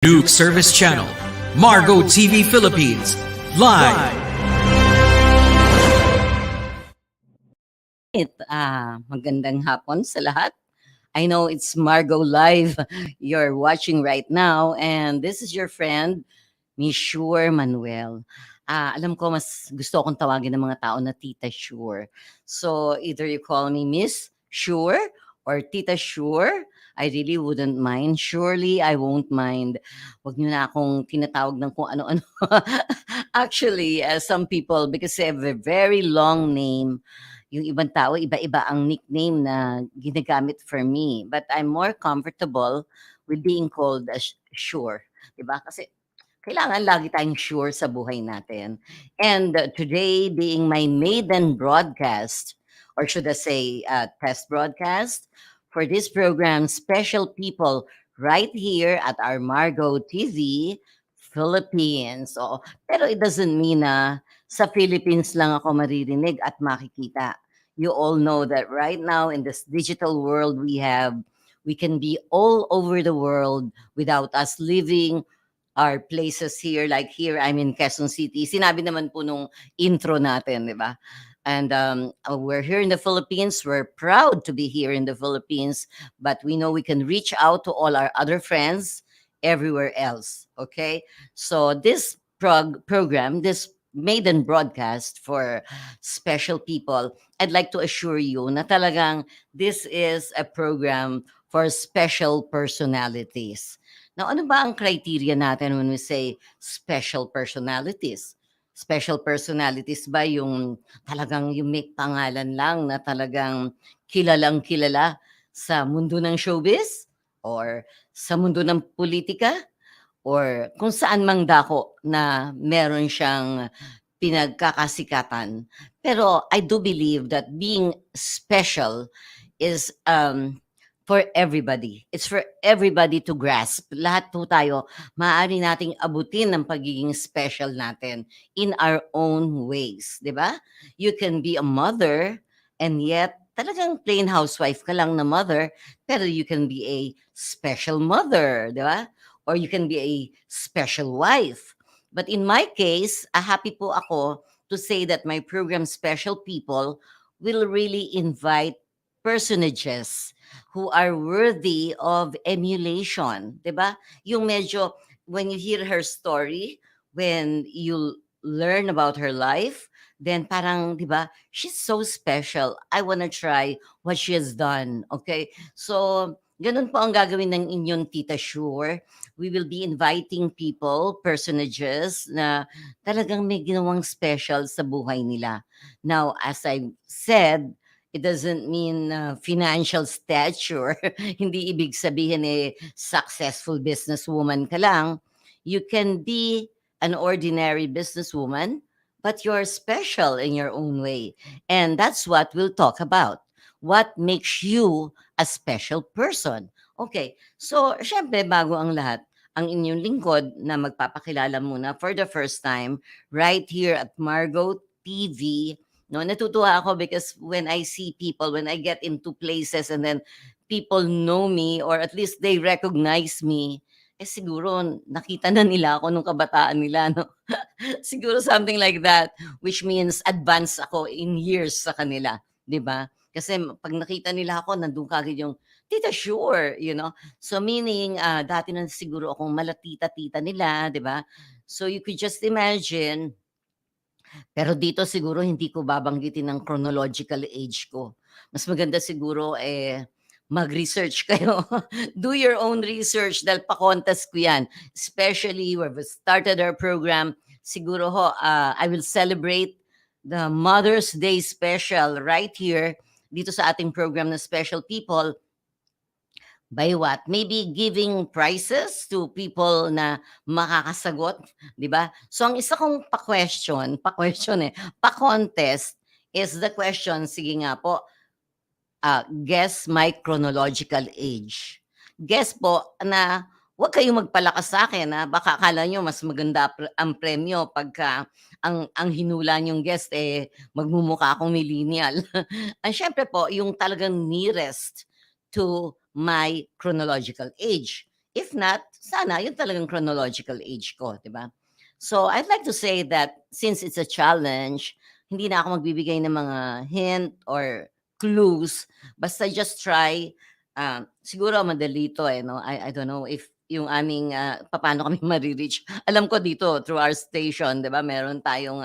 Nuke Service Channel, Margo TV Philippines, live. Magandang hapon sa lahat. I know it's Margo Live you're watching right now, and this is your friend, Miss Sure Manuel. Alam ko mas gusto akong tawagin ng mga tao na Tita Sure. So either you call me Miss Sure or Tita Sure. I really wouldn't mind. Surely, I won't mind. Huwag niyo na akong tinatawag ng kung ano-ano. Actually, some people, because they have a very long name, yung ibang tao, iba-iba ang nickname na ginagamit for me. But I'm more comfortable with being called as Sure. Diba? Kasi kailangan lagi tayong sure sa buhay natin. And today being my maiden broadcast, or should I say test broadcast, for this program, special people right here at our Margo TV Philippines. So, pero it doesn't mean na sa Philippines lang ako maririnig at makikita. You all know that right now in this digital world we can be all over the world without us living our places here. Like here, I'm in Quezon City. Sinabi naman po nung intro natin, di ba? And we're here in the Philippines. We're proud to be here in the Philippines, but we know we can reach out to all our other friends everywhere else. Okay, so this program, this maiden broadcast for special people, I'd like to assure you na talagang this is a program for special personalities. Now, ano ba ang criteria natin when we say special personalities? Special personalities ba yung talagang yung may pangalan lang na talagang kilalang kilala sa mundo ng showbiz? Or sa mundo ng politika? Or kung saan mang dako na meron siyang pinagkakasikatan. Pero I do believe that being special is for everybody. It's for everybody to grasp. Lahat po tayo, maaari nating abutin ang pagiging special natin in our own ways, di ba? You can be a mother and yet talagang plain housewife ka lang na mother, pero you can be a special mother, di ba? Or you can be a special wife. But in my case, happy po ako to say that my program Special People will really invite personages who are worthy of emulation, 'di ba? Yung medyo when you hear her story, when you learn about her life, then parang 'di ba, she's so special. I wanna try what she has done, okay? So, ganun po ang gagawin ng inyong Tita Sure. We will be inviting people, personages na talagang may ginawang special sa buhay nila. Now, as I said, it doesn't mean financial stature. Hindi ibig sabihin successful businesswoman ka lang. You can be an ordinary businesswoman, but you're special in your own way. And that's what we'll talk about. What makes you a special person? Okay, so syempre bago ang lahat, ang inyong lingkod na magpapakilala muna for the first time right here at Margo TV. No, natutuwa ako because when I see people, when I get into places and then people know me or at least they recognize me, siguro nakita na nila ako nung kabataan nila, no? Siguro something like that, which means advance ako in years sa kanila, 'di ba? Kasi pag nakita nila ako, nandun kagad yung, Tita Sure, you know? So meaning, dati na siguro akong malatita-tita nila, 'di ba? So you could just imagine, pero dito siguro hindi ko babanggitin ang chronological age ko. Mas maganda siguro, mag-research kayo. Do your own research dahil pa-contest ko 'yan. Especially where we started our program, siguro ho, I will celebrate the Mother's Day special right here dito sa ating program na Special People. By what? Maybe giving prizes to people na makakasagot, 'di ba? So ang isa kong pa-question pa-contest is the question, sige nga po, guess my chronological age. Guess po na huwag kayong magpalakas sa akin, baka akala niyo mas maganda ang premyo pagka ang hinula niyong guess, magmumukha akong millennial. Ang siyempre po yung talagang nearest to my chronological age. If not, sana yun talagang chronological age ko, 'di ba? So, I'd like to say that since it's a challenge, hindi na ako magbibigay ng mga hint or clues. Basta just try. Siguro madali to eh, no? I don't know if yung aming, paano kami marireach. Alam ko dito through our station, 'di ba? Meron tayong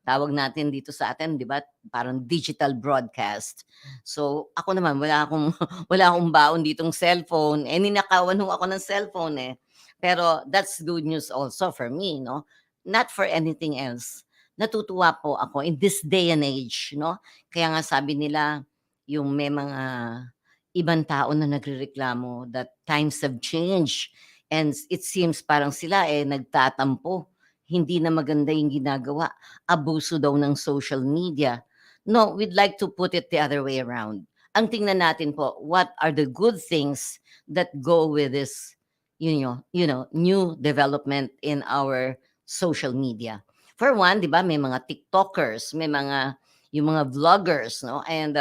tawag natin dito sa atin, 'di ba? Parang digital broadcast. So, ako naman wala akong wala akong baon ditong cellphone, eh, ninakawan ho ako ng cellphone, eh. Pero that's good news also for me 'no, not for anything else. Natutuwa po ako in this day and age 'no, kaya nga sabi nila yung may mga ibang tao na nagrereklamo that times have changed and it seems parang sila, eh, nagtatampo. Hindi na maganda yung ginagawa, abuso daw ng social media. No, we'd like to put it the other way around. Ang tingnan natin po, what are the good things that go with this, new development in our social media. For one, 'di ba, may mga TikTokers, may mga yung mga vloggers, no? And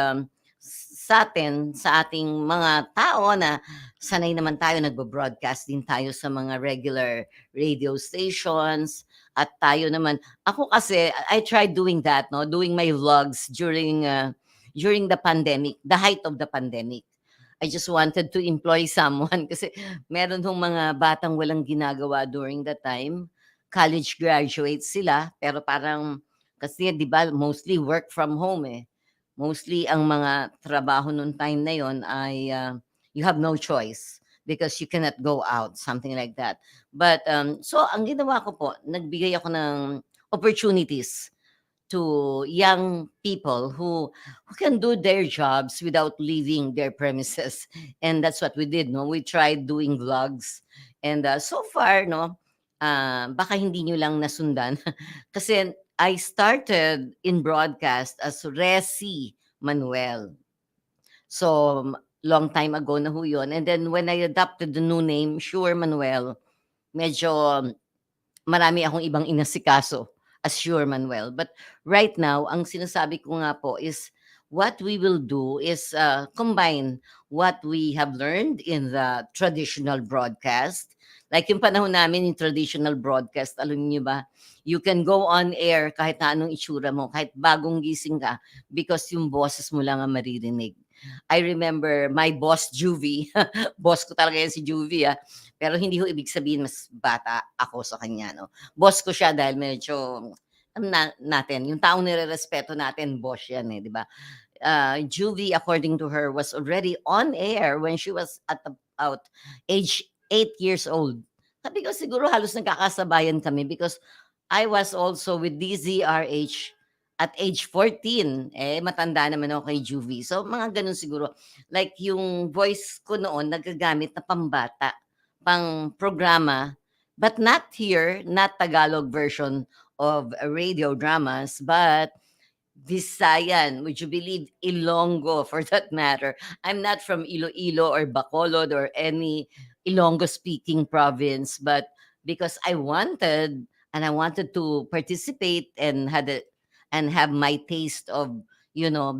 sa atin, sa ating mga tao na sanay naman tayo, nagbo-broadcast din tayo sa mga regular radio stations at tayo naman ako kasi I tried doing that 'no, doing my vlogs during the pandemic, the height of the pandemic. I just wanted to employ someone kasi meron hong mga batang walang ginagawa during that time. College graduates sila pero parang kasi 'di ba mostly work from home, eh. Mostly ang mga trabaho nung time na yon ay, you have no choice because you cannot go out, something like that. But, so ang ginawa ko po, nagbigay ako ng opportunities to young people who can do their jobs without leaving their premises. And that's what we did, no? We tried doing vlogs. And so far, no, baka hindi nyo lang nasundan. Kasi I started in broadcast as Resi Manuel. So, long time ago na ho yun. And then when I adopted the new name, Sure Manuel, medyo marami akong ibang inasikaso as Sure Manuel. But right now, ang sinasabi ko nga po is what we will do is combine what we have learned in the traditional broadcast. Like yung panahon namin, yung traditional broadcast, alam niyo ba, you can go on air kahit na anong itsura mo, kahit bagong gising ka, because yung boses mo lang ang maririnig. I remember my boss, Juvie. Boss ko talaga yan si Juvie, pero hindi ho ibig sabihin mas bata ako sa kanya 'no. Boss ko siya dahil medyo alam natin yung taong nirerespeto natin boss yan, eh, 'di ba? Juvie according to her was already on air when she was at about age 8 years old. Sabi ko siguro halos nagkakasabayan kami because I was also with DZRH at age 14. Eh, matanda naman ako kay Juvie. So, mga ganun siguro. Like, yung voice ko noon, nagagamit na pambata, pang programa, but not here, not Tagalog version of radio dramas, but Visayan, would you believe Ilonggo for that matter? I'm not from Iloilo or Bacolod or any Ilonggo speaking province, but because I wanted to participate and and have my taste of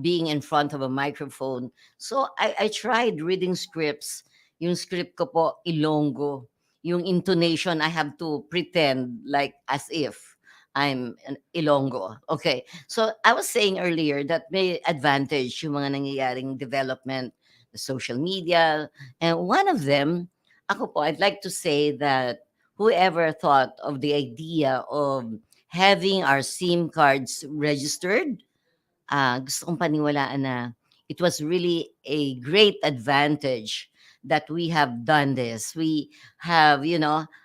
being in front of a microphone. So I tried reading scripts. Yung script ko po Ilonggo. Yung intonation I have to pretend like as if I'm an Ilonggo. Okay. So I was saying earlier that may advantage yung mga nangyayaring development, the social media, and one of them, ako po, I'd like to say that whoever thought of the idea of having our SIM cards registered, gusto kong paniwalaan na it was really a great advantage that we have done this. We have,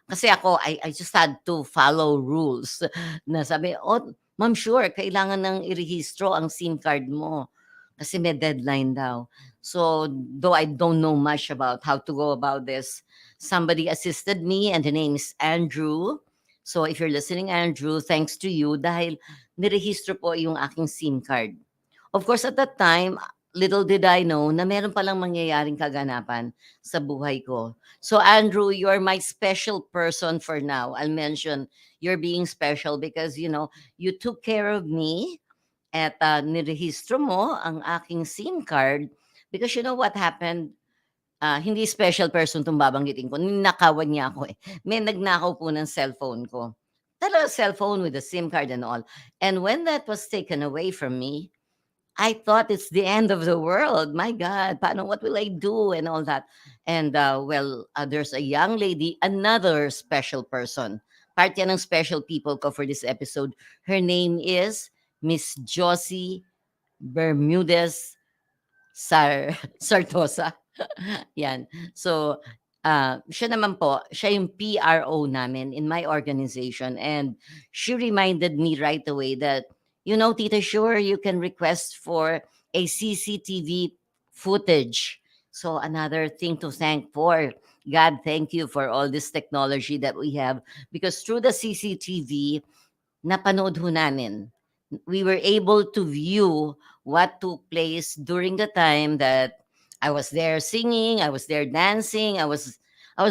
kasi ako, I just had to follow rules na sabi, oh, ma'am, sure, kailangan nang irehistro ang SIM card mo kasi may deadline daw. So, though I don't know much about how to go about this, somebody assisted me and the name is Andrew. So, if you're listening, Andrew, thanks to you dahil nirehistro po yung aking SIM card. Of course, at that time, little did I know na meron palang mangyayaring kaganapan sa buhay ko. So Andrew, you're my special person for now. I'll mention you're being special because you took care of me at nirehistro mo ang aking SIM card because you know what happened? hindi special person 'tong babanggitin ko, ninakawan niya ako, eh. May nagnakaw po ng cellphone ko. Talagang cellphone with a SIM card and all. And when that was taken away from me, I thought it's the end of the world. My God, paano, what will I do and all that. And there's a young lady, another special person. Part yan ng special people ko for this episode. Her name is Miss Josie Bermudez Sartosa. Yan. So, siya naman po, siya yung PRO namin in my organization. And she reminded me right away that, Tita, sure, you can request for a CCTV footage. So, another thing to thank for. God, thank you for all this technology that we have. Because through the CCTV, napanood ho namin. We were able to view what took place during the time that I was there singing, I was there dancing, I was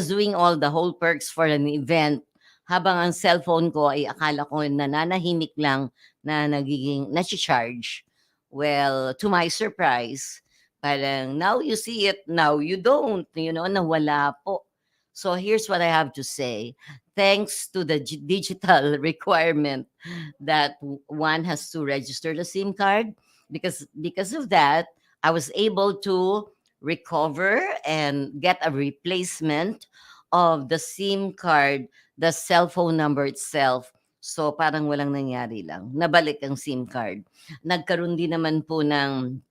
doing all the whole perks for an event habang ang cellphone ko ay akala ko nananahimik lang na nagiging nachi-charge. Well, to my surprise, parang now you see it, now you don't, nawala po. So here's what I have to say. Thanks to the digital requirement that one has to register the SIM card, because of that, I was able to recover and get a replacement of the SIM card, the cell phone number itself. So parang walang nangyari lang. Nabalik ang SIM card. Nagkaroon din naman po ng,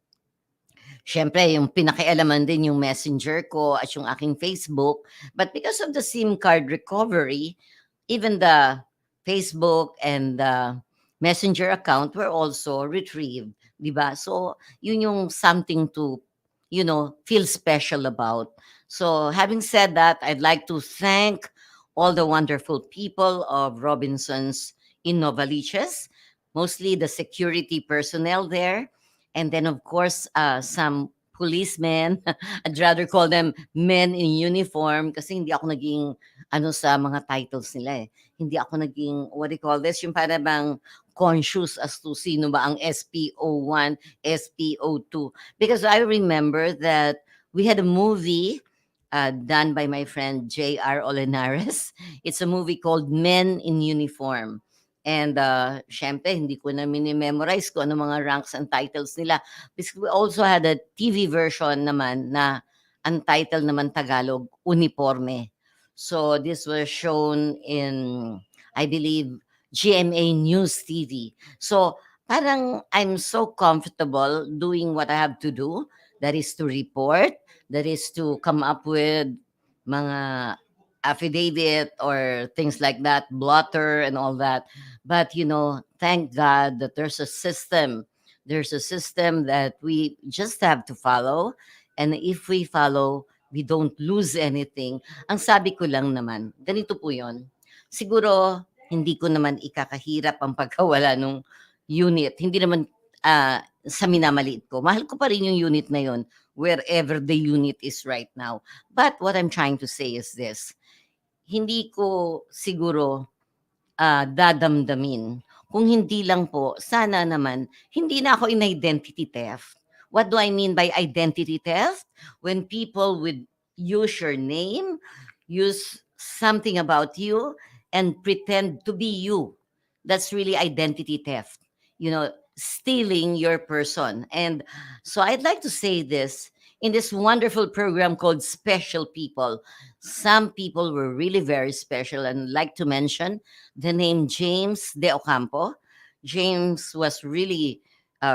siyempre, yung pinakialaman din yung messenger ko at yung aking Facebook. But because of the SIM card recovery, even the Facebook and the messenger account were also retrieved. Diba? So, yun yung something to, feel special about. So, having said that, I'd like to thank all the wonderful people of Robinson's in Novaliches, mostly the security personnel there, and then of course some policemen. I'd rather call them men in uniform kasi hindi ako naging sa mga titles nila, eh. Hindi ako naging, what do you call this, yung para bang conscious as to sino ba ang SPO1, SPO2. Because I remember that we had a movie done by my friend J.R. Olenares. It's a movie called Men in Uniform. And syempre, hindi ko na mini-memorize ko ano mga ranks and titles nila. Because we also had a TV version naman na ang title naman Tagalog, Uniforme. So this was shown in, I believe, GMA News TV. So parang I'm so comfortable doing what I have to do. That is to report, that is to come up with mga affidavit or things like that, blotter and all that. But thank God that there's a system. There's a system that we just have to follow. And if we follow, we don't lose anything. Ang sabi ko lang naman, ganito po yon. Siguro, hindi ko naman ikakahirap ang pagkawala nung unit. Hindi naman sa minamaliit ko. Mahal ko pa rin yung unit na yon wherever the unit is right now. But what I'm trying to say is this. Hindi ko siguro dadamdamin. Kung hindi lang po, sana naman, hindi na ako in identity theft. What do I mean by identity theft? When people would use your name, use something about you, and pretend to be you. That's really identity theft. Stealing your person. And so I'd like to say this in this wonderful program called Special People. Some people were really very special, and like to mention the name James De Ocampo. James was really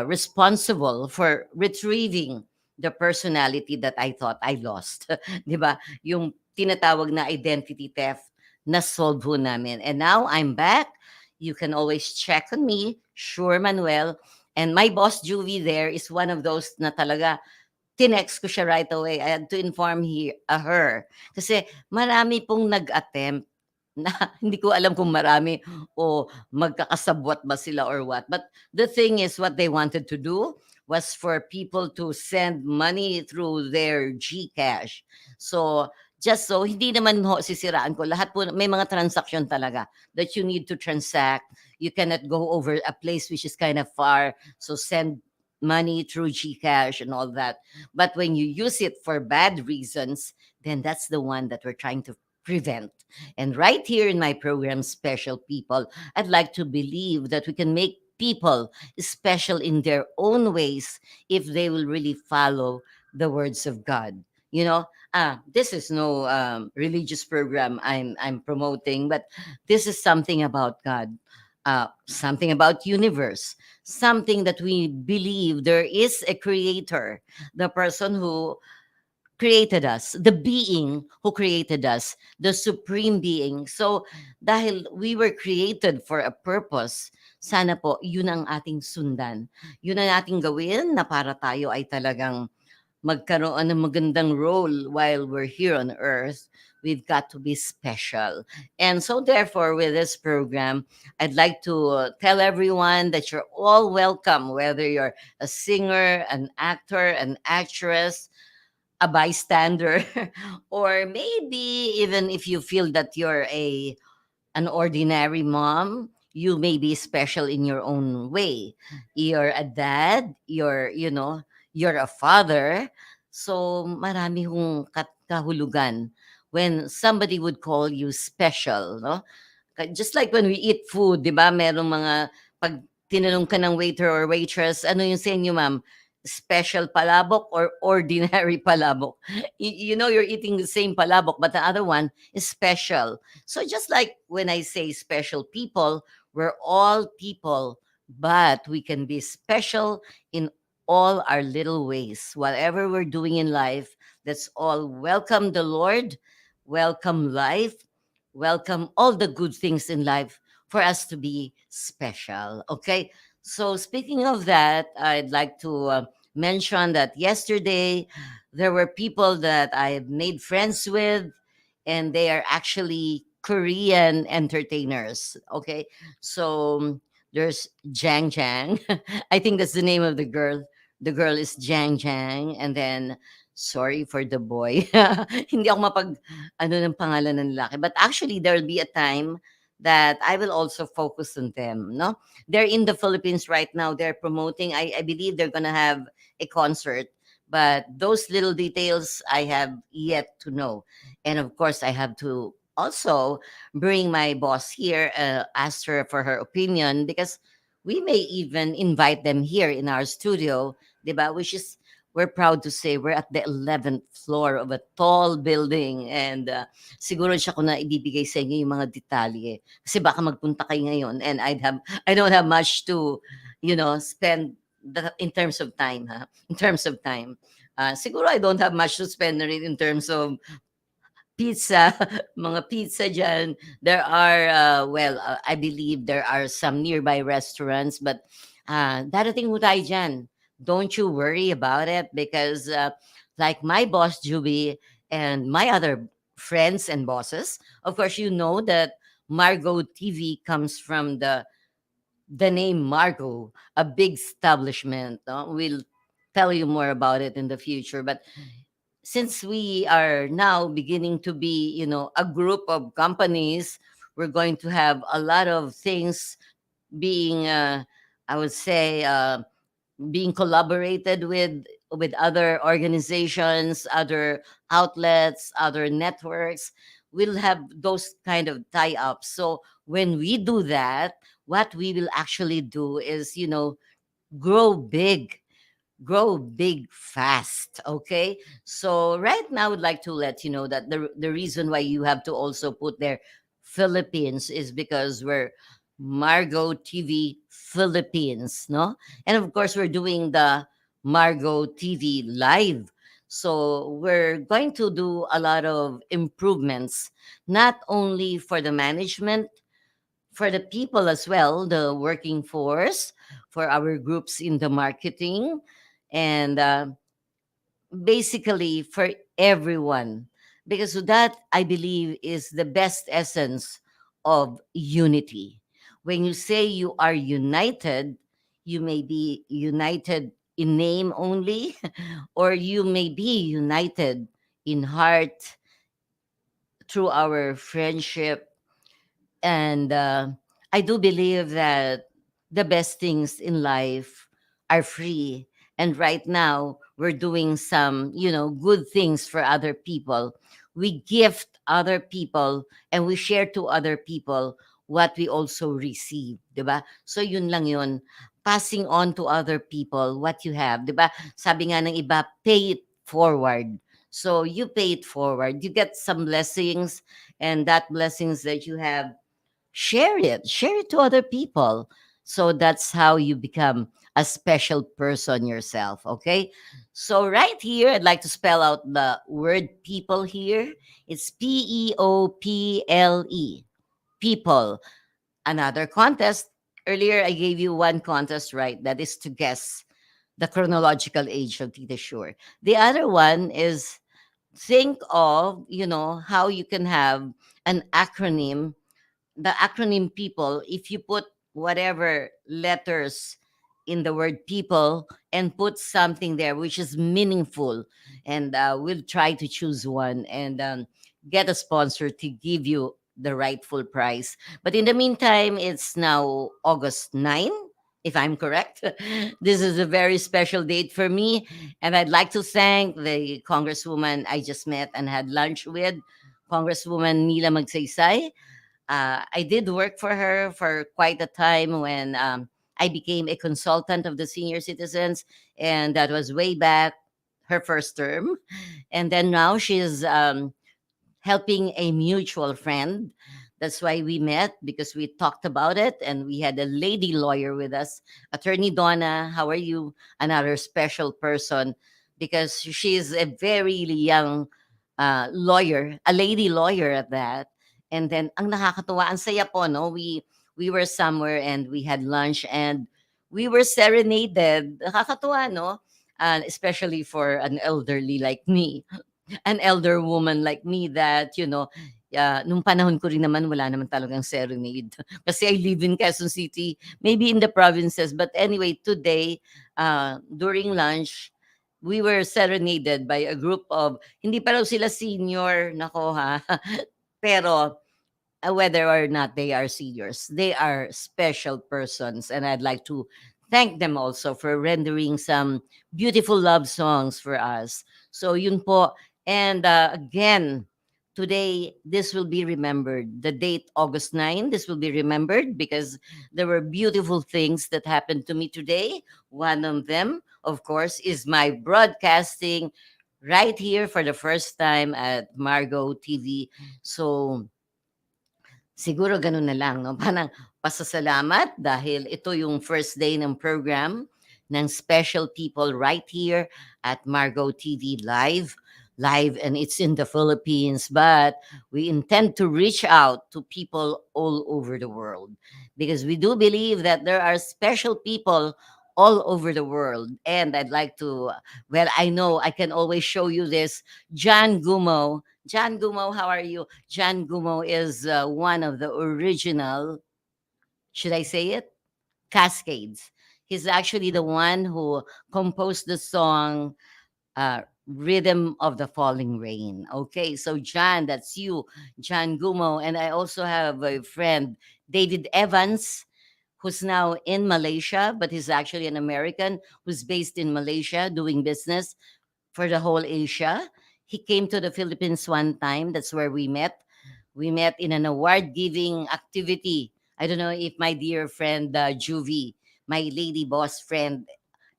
responsible for retrieving the personality that I thought I lost. Di ba? Yung tinatawag na identity theft na solve ho namin. And now I'm back. You can always check on me, Sure Manuel. And my boss, Juvie, there is one of those na talaga tinext ko siya right away. I had to inform her. Kasi marami pong nag-attempt na hindi ko alam kung marami o magkakasabwat ba sila or what. But the thing is, what they wanted to do was for people to send money through their GCash. So, just so, hindi naman ho sisiraan ko. Lahat po, may mga transaction talaga that you need to transact. You cannot go over a place which is kind of far. So, send money through Gcash and all that. But when you use it for bad reasons, then that's the one that we're trying to prevent. And right here in my program, Special People, I'd like to believe that we can make people special in their own ways if they will really follow the words of God. You know, this is no religious program I'm promoting, but this is something about God, something about universe, something that we believe there is a creator, the person who created us, the being who created us, the supreme being. So, dahil we were created for a purpose, sana po, yun ang ating sundan. Yun ang ating gawin na para tayo ay talagang magkaroon ng magandang role while we're here on earth. We've got to be special. And so, therefore, with this program, I'd like to tell everyone that you're all welcome, whether you're a singer, an actor, an actress, a bystander, or maybe even if you feel that you're an ordinary mom, you may be special in your own way. You're a dad, you're a father. So marami hong kahulugan when somebody would call you special, no? Just like when we eat food, 'di ba? Merong mga pag tinanong ka ng waiter or waitress, ano yung sa inyo, ma'am? Special palabok or ordinary palabok? You know you're eating the same palabok, but the other one is special. So just like when I say special people, we're all people, but we can be special in all our little ways. Whatever we're doing in life, that's all. Welcome the Lord, welcome life, welcome all the good things in life for us to be special. Okay. So, speaking of that, I'd like to mention that yesterday there were people that I made friends with, and they are actually Korean entertainers. Okay. So, there's Jang Jang. I think that's the name of the girl. The girl is Jang Jang. And then, sorry for the boy. Hindi ako mapag ano ng pangalan ng lalaki. But actually, there'll be a time that I will also focus on them. No, they're in the Philippines right now. They're promoting. I believe they're gonna have a concert. But those little details I have yet to know. And of course, I have to also bring my boss here, ask her for her opinion because we may even invite them here in our studio, diba? Which is we're proud to say we're at the 11th floor of a tall building and siguro siya ko na ibibigay sa inyo yung mga detalye kasi baka magpunta kayo ngayon and I don't have much to spend in terms of time, in terms of time. Siguro I don't have much to spend na rin in terms of pizza, mga pizza dyan. There are, I believe there are some nearby restaurants, but darating ho tayo dyan. Don't you worry about it because like my boss, Juby, and my other friends and bosses, of course, you know that Margot TV comes from the name Margot, a big establishment. No? We'll tell you more about it in the future. But since we are now beginning to be, a group of companies, we're going to have a lot of things being, I would say, being collaborated with other organizations, other outlets, other networks. We'll have those kind of tie-ups. So when we do that, what we will actually do is, grow big grow big fast. Okay. So right now I would like to let you know that the reason why you have to also put there Philippines is because we're Margot TV Philippines, no? And of course we're doing the Margot TV live. So we're going to do a lot of improvements, not only for the management, for the people as well, the working force, for our groups in the marketing, and basically for everyone. Because that, I believe, is the best essence of unity. When you say you are united, you may be united in name only, or you may be united in heart through our friendship. And I do believe that the best things in life are free. and right now we're doing some, good things for other people. We gift other people and we share to other people what we also receive, 'di ba? So yun lang yun. Passing on to other people what you have, 'di ba? Sabi nga ng iba, pay it forward. So you pay it forward. You get some blessings, and that blessings that you have, share it to other people. So that's how you become a special person yourself. Okay, so right here I'd like to spell out the word people here. It's People. People. Another contest. Earlier I gave you one contest, right? That is to guess the chronological age of Tita Shure. The other one is, think of, how you can have an acronym. The acronym people, if you put whatever letters in the word people and put something there which is meaningful, and we'll try to choose one and get a sponsor to give you the rightful prize. But in the meantime, it's now August 9, if I'm correct. This is a very special date for me, and I'd like to thank the congresswoman I just met and had lunch with, Congresswoman Mila Magsaysay. I did work for her for quite a time when I became a consultant of the senior citizens, and that was way back her first term. And then now she's helping a mutual friend. That's why we met, because we talked about it, and we had a lady lawyer with us, Attorney Donna. How are you? Another special person, because she's a very young lawyer, a lady lawyer at that. And then ang nakakatuwa, ang saya po, no? We were somewhere and we had lunch and we were serenaded. Nakakatuwa, no? Especially for an elderly like me, an elder woman like me that, nung panahon ko rin naman wala naman talagang serenade. Kasi I live in Quezon City, maybe in the provinces. But anyway, today, during lunch, we were serenaded by a group of, hindi pa raw sila senior, nako ha, pero whether or not they are seniors, they are special persons. And I'd like to thank them also for rendering some beautiful love songs for us. So yun po. And again, today, this will be remembered. The date, August 9, this will be remembered because there were beautiful things that happened to me today. One of them, of course, is my broadcasting right here for the first time at Margo TV. So, siguro gano'n na lang 'no, parang pasasalamat dahil ito yung first day ng program ng special people right here at Margo TV Live. Live, and it's in the Philippines, but we intend to reach out to people all over the world because we do believe that there are special people all over the world. And I'd like to, well, I know I can always show you this. John Gumo. John Gumo, how are you? John Gumo is one of the original, should I say it? Cascades. He's actually the one who composed the song Rhythm of the Falling Rain. Okay, so John, that's you, John Gumo. And I also have a friend, David Evans, who's now in Malaysia, but he's actually an American who's based in Malaysia doing business for the whole Asia. He came to the Philippines one time. That's where we met. We met in an award giving activity. I don't know if my dear friend Juvie, my lady boss friend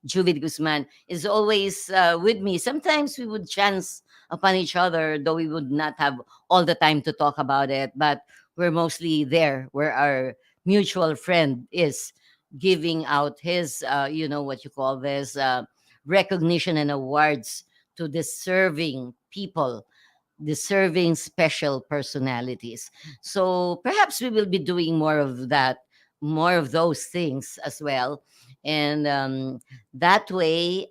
Juvie Guzman, is always with me. Sometimes we would chance upon each other, though we would not have all the time to talk about it. But we're mostly there where our mutual friend is giving out his, what you call this, recognition and awards to deserving people, deserving special personalities. So perhaps we will be doing more of that, more of those things as well. And that way,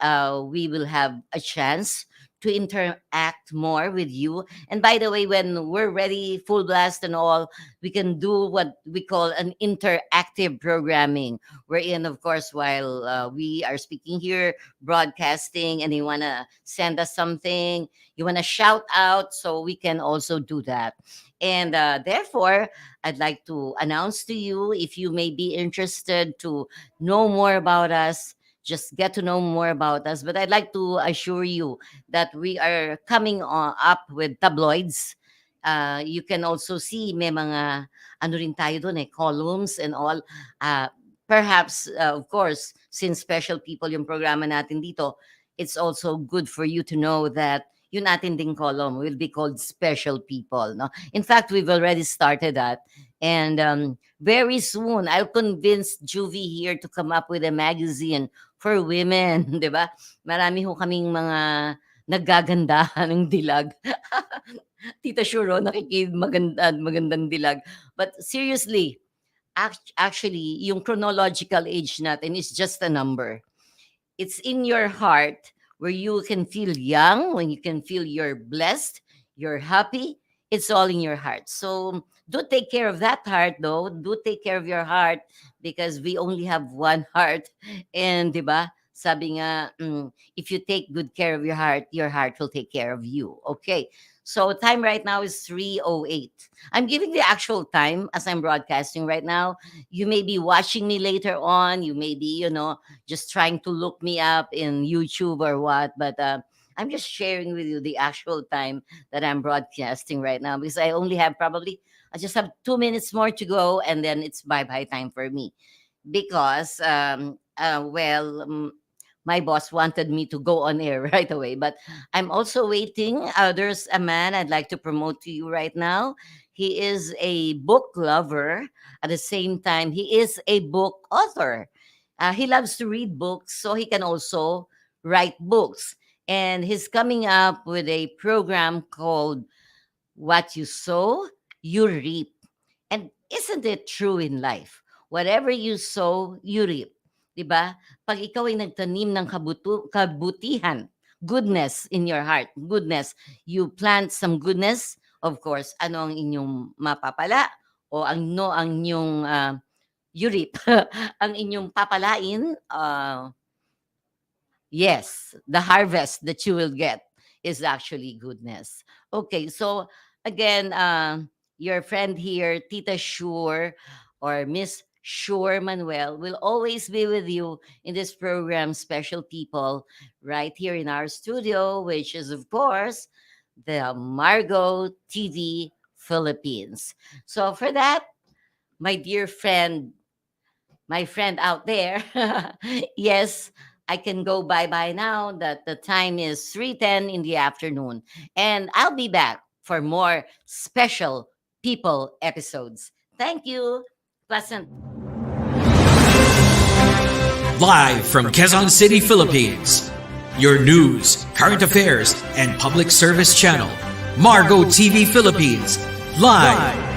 we will have a chance to interact more with you. And by the way, when we're ready, full blast and all, we can do what we call an interactive programming. Wherein, of course, while we are speaking here, broadcasting, and you want to send us something, you want to shout out, so we can also do that. And therefore, I'd like to announce to you, if you may be interested to know more about us, just get to know more about us. But I'd like to assure you that we are coming up with tabloids. You can also see may mga ano rin tayo doon columns and all. Perhaps, of course, since special people yung programa natin dito, it's also good for you to know that yung ating ding column will be called Special People. No? In fact, we've already started that. And very soon, I'll convince Juvie here to come up with a magazine for women. Di ba? Marami ho kaming mga nagagandahan ng dilag. Tita Shuro, magandang dilag. But seriously, actually, yung chronological age natin is just a number. It's in your heart where you can feel young, when you can feel you're blessed, you're happy. It's all in your heart. So do take care of that heart, though. Do take care of your heart because we only have one heart. And, di ba, sabi nga, if you take good care of your heart will take care of you. Okay. So time right now is 3:08. I'm giving the actual time as I'm broadcasting right now. You may be watching me later on. You may be, just trying to look me up in YouTube or what. But I'm just sharing with you the actual time that I'm broadcasting right now because I only have I just have 2 minutes more to go and then it's bye-bye time for me. Because, my boss wanted me to go on air right away, but I'm also waiting. There's a man I'd like to promote to you right now. He is a book lover. At the same time, he is a book author. He loves to read books, so he can also write books. And he's coming up with a program called What You Sow, You Reap. And isn't it true in life? Whatever you sow, you reap. Diba? Pag ikaw ay nagtanim ng kabutihan, goodness in your heart, goodness, you plant some goodness, of course, ano ang inyong mapapala o ang inyong you reap, ang inyong papalain, yes, the harvest that you will get is actually goodness. Okay, so again, your friend here, Tita Sure or Miss Sure Manuel will always be with you in this program, Special People, right here in our studio, which is, of course, the Margo TV Philippines. So for that, my dear friend, my friend out there, yes, I can go bye-bye now that the time is 3:10 in the afternoon. And I'll be back for more Special People episodes. Thank you. Pleasant. Live from Quezon City, Philippines. Your news, current affairs, and public service channel, Margo TV Philippines. Live.